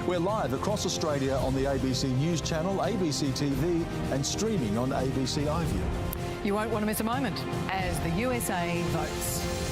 We're live across Australia on the ABC News Channel, ABC TV and streaming on ABC iView. You won't want to miss a moment as the USA votes.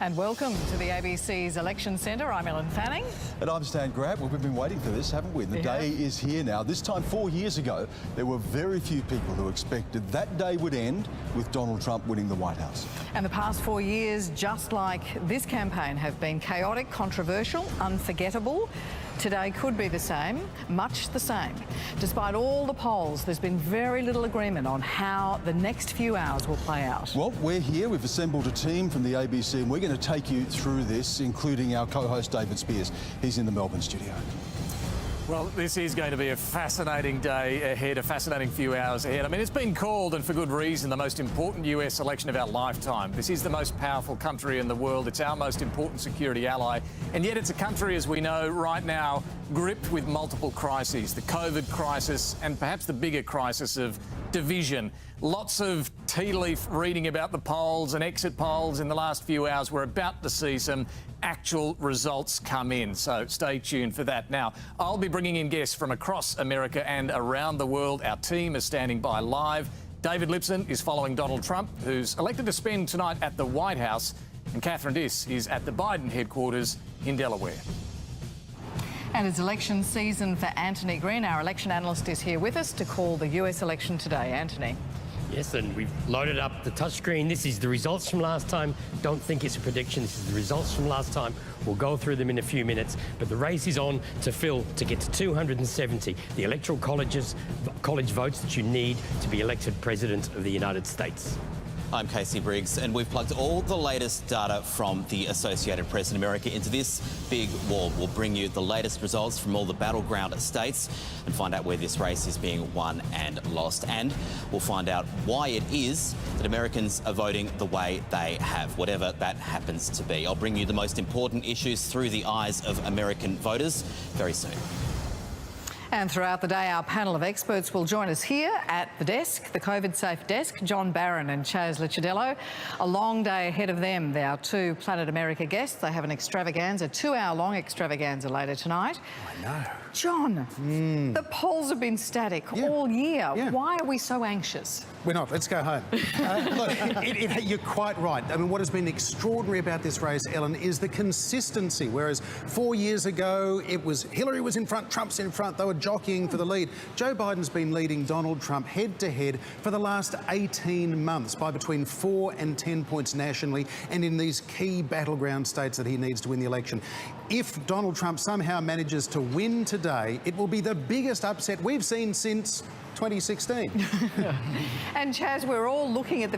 And welcome to the ABC's Election Centre. I'm Ellen Fanning. And I'm Stan Grab. Well, we've been waiting for this, haven't we? The day is here now. This time 4 years ago, there were very few people who expected that day would end with Donald Trump winning the White House. And the past 4 years, just like this campaign, have been chaotic, controversial, unforgettable. Today could be the same, much the same. Despite all the polls, there's been very little agreement on how the next few hours will play out. Well, we're here. We've assembled a team from the ABC and we're going to take you through this, including our co-host David Spears. He's in the Melbourne studio. Well, this is going to be a fascinating day ahead, a fascinating few hours ahead. I mean, it's been called, and for good reason, the most important US election of our lifetime. This is the most powerful country in the world. It's our most important security ally. And yet it's a country, as we know right now, gripped with multiple crises. The COVID crisis and perhaps the bigger crisis of division. Lots of tea leaf reading about the polls and exit polls in the last few hours. We're about to see some actual results come in, so stay tuned for that. Now, I'll be bringing in guests from across America and around the world. Our team is standing by live. David Lipson is following Donald Trump, who's elected to spend tonight at the White House, and Catherine Diss is at the Biden headquarters in Delaware. And it's election season for Anthony Green. Our election analyst is here with us to call the US election today. Anthony. Yes, and we've loaded up the touchscreen. This is the results from last time. Don't think it's a prediction. This is the results from last time. We'll go through them in a few minutes. But the race is on to fill to get to 270, the electoral college votes that you need to be elected President of the United States. I'm Casey Briggs, and we've plugged all the latest data from the Associated Press in America into this big wall. We'll bring you the latest results from all the battleground states and find out where this race is being won and lost. And we'll find out why it is that Americans are voting the way they have, whatever that happens to be. I'll bring you the most important issues through the eyes of American voters very soon. And throughout the day, our panel of experts will join us here at the desk, the COVID-safe desk, John Barron and Chaz Licciardello. A long day ahead of them. They are two Planet America guests. They have an extravaganza, 2-hour-long extravaganza later tonight. I know. John, the polls have been static all year. Why are we so anxious? We're not. Let's go home. Look, you're quite right. I mean, what has been extraordinary about this race, Ellen, is the consistency. Whereas 4 years ago, it was Hillary was in front, Trump's in front, they were jockeying for the lead. Joe Biden's been leading Donald Trump head-to-head for the last 18 months by between 4 and 10 points nationally and in these key battleground states that he needs to win the election. If Donald Trump somehow manages to win today, it will be the biggest upset we've seen since 2016. And Chaz, we're all looking at the